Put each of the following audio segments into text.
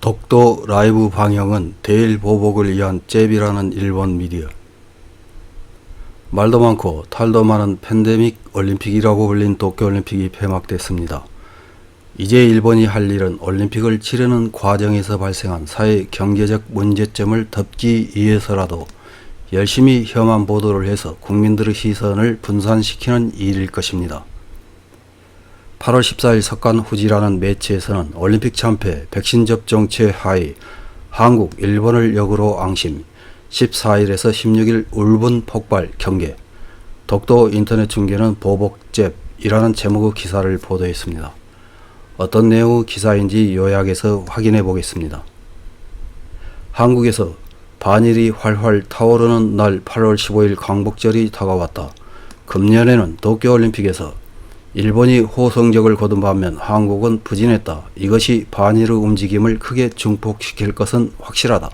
독도 라이브 방영은 대일 보복을 위한 잽이라는 일본 미디어. 말도 많고 탈도 많은 팬데믹 올림픽이라고 불린 도쿄올림픽이 폐막됐습니다. 이제 일본이 할 일은 올림픽을 치르는 과정에서 발생한 사회 경제적 문제점을 덮기 위해서라도 열심히 혐한 보도를 해서 국민들의 시선을 분산시키는 일일 것입니다. 8월 14일 석간후지라는 매체에서는 올림픽 참패, 백신 접종 최하위, 한국, 일본을 역으로 앙심, 14일에서 16일 울분 폭발 경계, 독도 인터넷 중계는 보복잽이라는 제목의 기사를 보도했습니다. 어떤 내용의 기사인지 요약해서 확인해 보겠습니다. 한국에서 반일이 활활 타오르는 날 8월 15일 광복절이 다가왔다. 금년에는 도쿄올림픽에서 일본이 호성적을 거둔 반면 한국은 부진했다. 이것이 반일의 움직임을 크게 증폭시킬 것은 확실하다.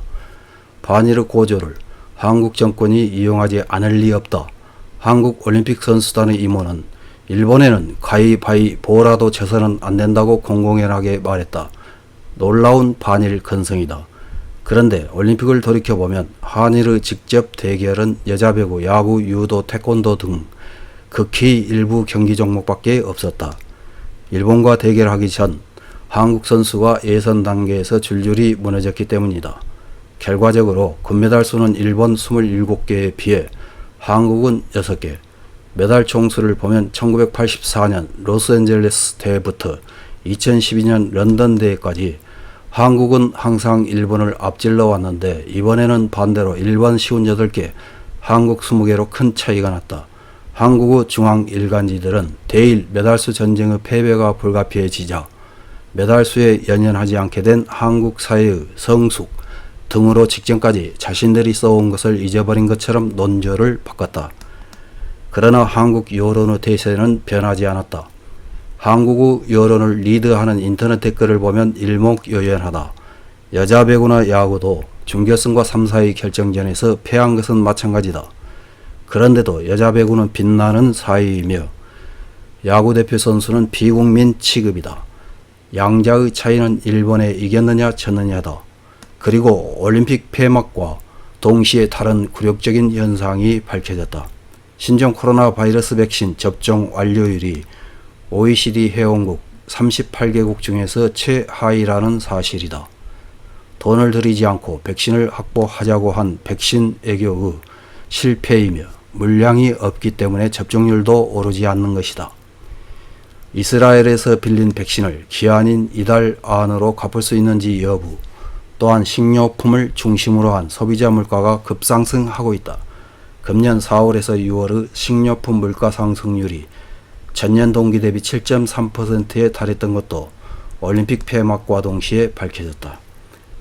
반일의 고조를 한국 정권이 이용하지 않을 리 없다. 한국 올림픽 선수단의 임원은 일본에는 가위바위보라도 져서는 안 된다고 공공연하게 말했다. 놀라운 반일 근성이다. 그런데 올림픽을 돌이켜보면 한일의 직접 대결은 여자 배구, 야구, 유도, 태권도 등 극히 일부 경기 종목밖에 없었다. 일본과 대결하기 전 한국 선수가 예선 단계에서 줄줄이 무너졌기 때문이다. 결과적으로 금메달 수는 일본 27개에 비해 한국은 6개, 메달 총수를 보면 1984년 로스앤젤레스 대회부터 2012년 런던 대회까지 한국은 항상 일본을 앞질러 왔는데 이번에는 반대로 일본 58개, 한국 20개로 큰 차이가 났다. 한국의 중앙 일간지들은 대일 메달수 전쟁의 패배가 불가피해지자 메달수에 연연하지 않게 된 한국 사회의 성숙 등으로 직전까지 자신들이 써온 것을 잊어버린 것처럼 논조를 바꿨다. 그러나 한국 여론의 대세는 변하지 않았다. 한국의 여론을 리드하는 인터넷 댓글을 보면 일목요연하다. 여자 배구나 야구도 준결승과 3, 4위 결정전에서 패한 것은 마찬가지다. 그런데도 여자 배구는 빛나는 4위이며 야구 대표 선수는 비국민 취급이다. 양자의 차이는 일본에 이겼느냐 졌느냐다. 그리고 올림픽 폐막과 동시에 다른 굴욕적인 현상이 밝혀졌다. 신종 코로나 바이러스 백신 접종 완료율이 OECD 회원국 38개국 중에서 최하위라는 사실이다. 돈을 들이지 않고 백신을 확보하자고 한 백신 애교의 실패이며 물량이 없기 때문에 접종률도 오르지 않는 것이다. 이스라엘에서 빌린 백신을 기한인 이달 안으로 갚을 수 있는지 여부, 또한 식료품을 중심으로 한 소비자 물가가 급상승하고 있다. 금년 4월에서 6월의 식료품 물가 상승률이 전년 동기 대비 7.3%에 달했던 것도 올림픽 폐막과 동시에 밝혀졌다.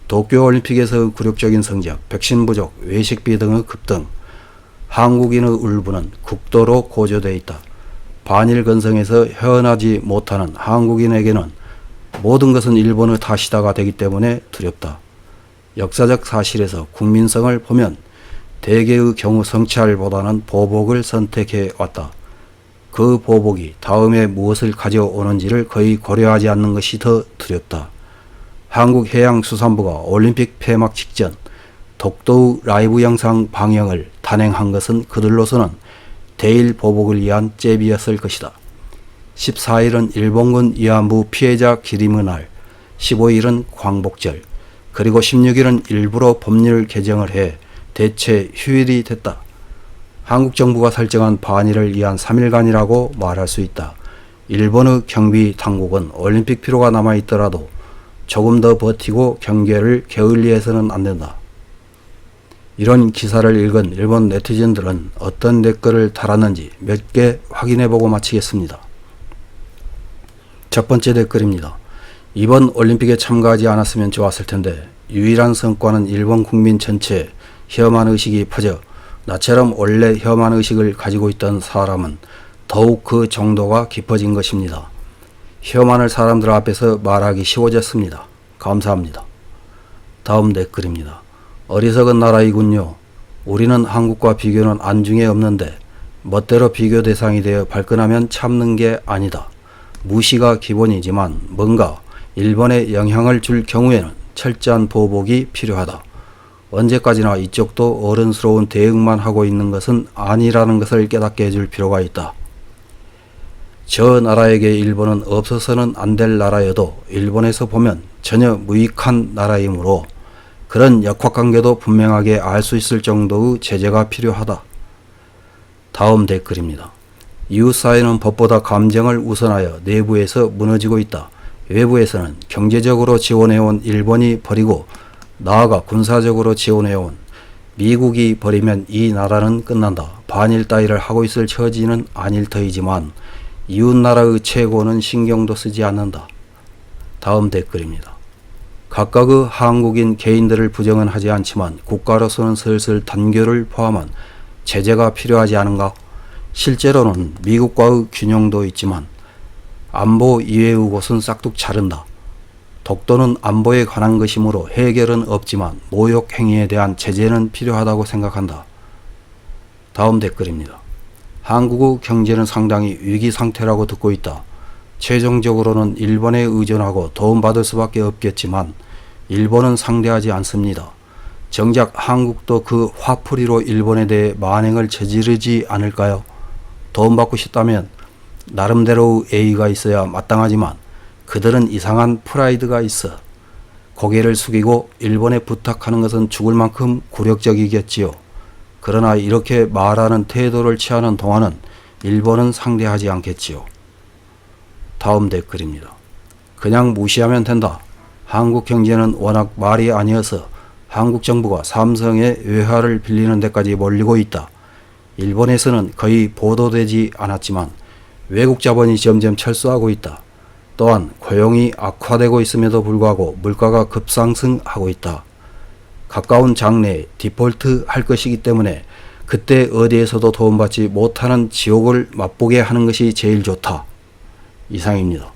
도쿄올림픽에서의 굴욕적인 성적, 백신 부족, 외식비 등의 급등, 한국인의 울분은 극도로 고조되어 있다. 반일 근성에서 헤어나지 못하는 한국인에게는 모든 것은 일본의 탓이다가 되기 때문에 두렵다. 역사적 사실에서 국민성을 보면 대개의 경우 성찰보다는 보복을 선택해 왔다. 그 보복이 다음에 무엇을 가져오는지를 거의 고려하지 않는 것이 더 두렵다. 한국해양수산부가 올림픽 폐막 직전 독도의 라이브 영상 방영을 단행한 것은 그들로서는 대일 보복을 위한 잽이었을 것이다. 14일은 일본군 위안부 피해자 기림의 날, 15일은 광복절, 그리고 16일은 일부러 법률 개정을 해 대체 휴일이 됐다. 한국 정부가 설정한 반일을 위한 3일간이라고 말할 수 있다. 일본의 경비 당국은 올림픽 피로가 남아있더라도 조금 더 버티고 경계를 게을리해서는 안 된다. 이런 기사를 읽은 일본 네티즌들은 어떤 댓글을 달았는지 몇 개 확인해보고 마치겠습니다. 첫 번째 댓글입니다. 이번 올림픽에 참가하지 않았으면 좋았을 텐데 유일한 성과는 일본 국민 전체에 혐한 의식이 퍼져 나처럼 원래 혐한 의식을 가지고 있던 사람은 더욱 그 정도가 깊어진 것입니다. 혐한을 사람들 앞에서 말하기 쉬워졌습니다. 감사합니다. 다음 댓글입니다. 어리석은 나라이군요. 우리는 한국과 비교는 안중에 없는데 멋대로 비교 대상이 되어 발끈하면 참는 게 아니다. 무시가 기본이지만 뭔가 일본에 영향을 줄 경우에는 철저한 보복이 필요하다. 언제까지나 이쪽도 어른스러운 대응만 하고 있는 것은 아니라는 것을 깨닫게 해줄 필요가 있다. 저 나라에게 일본은 없어서는 안 될 나라여도 일본에서 보면 전혀 무익한 나라이므로 그런 역학관계도 분명하게 알 수 있을 정도의 제재가 필요하다. 다음 댓글입니다. 이웃사회는 법보다 감정을 우선하여 내부에서 무너지고 있다. 외부에서는 경제적으로 지원해온 일본이 버리고 나아가 군사적으로 지원해온 미국이 버리면 이 나라는 끝난다. 반일 따위를 하고 있을 처지는 아닐 터이지만 이웃나라의 최고는 신경도 쓰지 않는다. 다음 댓글입니다. 각각의 한국인 개인들을 부정은 하지 않지만 국가로서는 슬슬 단결을 포함한 제재가 필요하지 않은가? 실제로는 미국과의 균형도 있지만 안보 이외의 곳은 싹둑 자른다. 독도는 안보에 관한 것이므로 해결은 없지만 모욕 행위에 대한 제재는 필요하다고 생각한다. 다음 댓글입니다. 한국의 경제는 상당히 위기 상태라고 듣고 있다. 최종적으로는 일본에 의존하고 도움받을 수밖에 없겠지만 일본은 상대하지 않습니다. 정작 한국도 그 화풀이로 일본에 대해 만행을 저지르지 않을까요? 도움받고 싶다면 나름대로의 예의가 있어야 마땅하지만 그들은 이상한 프라이드가 있어 고개를 숙이고 일본에 부탁하는 것은 죽을 만큼 굴욕적이겠지요. 그러나 이렇게 말하는 태도를 취하는 동안은 일본은 상대하지 않겠지요. 다음 댓글입니다. 그냥 무시하면 된다. 한국 경제는 워낙 말이 아니어서 한국 정부가 삼성의 외화를 빌리는 데까지 몰리고 있다. 일본에서는 거의 보도되지 않았지만 외국 자본이 점점 철수하고 있다. 또한 고용이 악화되고 있음에도 불구하고 물가가 급상승하고 있다. 가까운 장래에 디폴트 할 것이기 때문에 그때 어디에서도 도움받지 못하는 지옥을 맛보게 하는 것이 제일 좋다. 이상입니다.